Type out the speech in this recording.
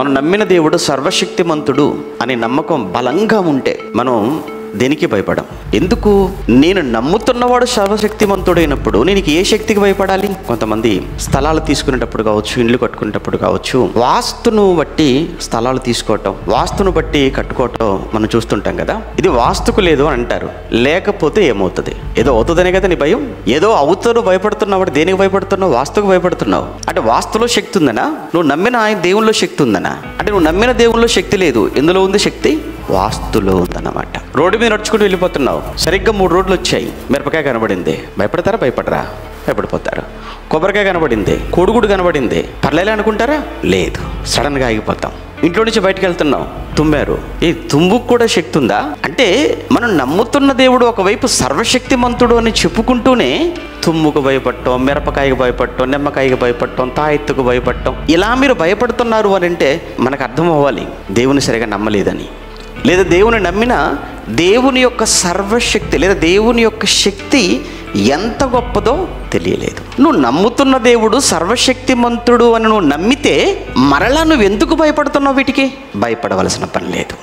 మనం నమ్మిన దేవుడు సర్వశక్తిమంతుడు అనే నమ్మకం బలంగా ఉంటే మనం దేనికి భయపడం. ఎందుకు? నేను నమ్ముతున్నవాడు సర్వశక్తిమంతుడైనప్పుడు నేను ఏ శక్తికి భయపడాలి? కొంతమంది స్థలాలు తీసుకునేటప్పుడు కావచ్చు, ఇండ్లు కట్టుకునేటప్పుడు కావచ్చు, వాస్తును బట్టి స్థలాలు తీసుకోవటం, వాస్తును బట్టి కట్టుకోవటం మనం చూస్తుంటాం కదా. ఇది వాస్తుకు లేదు అని అంటారు. లేకపోతే ఏమవుతుంది? ఏదో అవుతుందనే కదా నీ భయం. ఏదో అవుతాడు భయపడుతున్నావు. దేనికి భయపడుతున్నావు? వాస్తుకు భయపడుతున్నావు. అంటే వాస్తులో శక్తి ఉందనా? నువ్వు నమ్మిన ఆయన దేవుల్లో శక్తి ఉందనా? అంటే నువ్వు నమ్మిన దేవుల్లో శక్తి లేదు. ఎందులో ఉంది శక్తి? వాస్తులో ఉందన్నమాట. రోడ్డు మీద నడుచుకుంటూ వెళ్ళిపోతున్నావు, సరిగ్గా 3 రోడ్లు వచ్చాయి. మిరపకాయ కనబడింది, భయపడతారా? భయపడరా? భయపడిపోతారు. కొబ్బరికాయ కనబడింది, కోడిగుడు కనబడింది, పర్లేదు అనుకుంటారా? లేదు, సడన్గా ఆగిపోతాం. ఇంట్లో నుంచి బయటకు వెళ్తున్నాం, తుమ్మారు. ఈ తుమ్ముకు కూడా శక్తి ఉందా? అంటే మనం నమ్ముతున్న దేవుడు ఒకవైపు సర్వశక్తిమంతుడు అని చెప్పుకుంటూనే తుమ్ముకు భయపడటం, మిరపకాయకు భయపడటం, నిమ్మకాయకు భయపడటం, తాయెత్తుకు భయపడటం, ఇలా మీరు భయపడుతున్నారు అని అంటే మనకు అర్థం అవ్వాలి దేవుని సరిగా నమ్మలేదని. లేదా దేవుని నమ్మిన దేవుని యొక్క సర్వశక్తి లేదా దేవుని యొక్క శక్తి ఎంత గొప్పదో తెలియలేదు. నువ్వు నమ్ముతున్న దేవుడు సర్వశక్తిమంతుడు అని నువ్వు నమ్మితే మరలా నువ్వు ఎందుకు భయపడుతున్నావు? వీటికి భయపడవలసిన పని లేదు.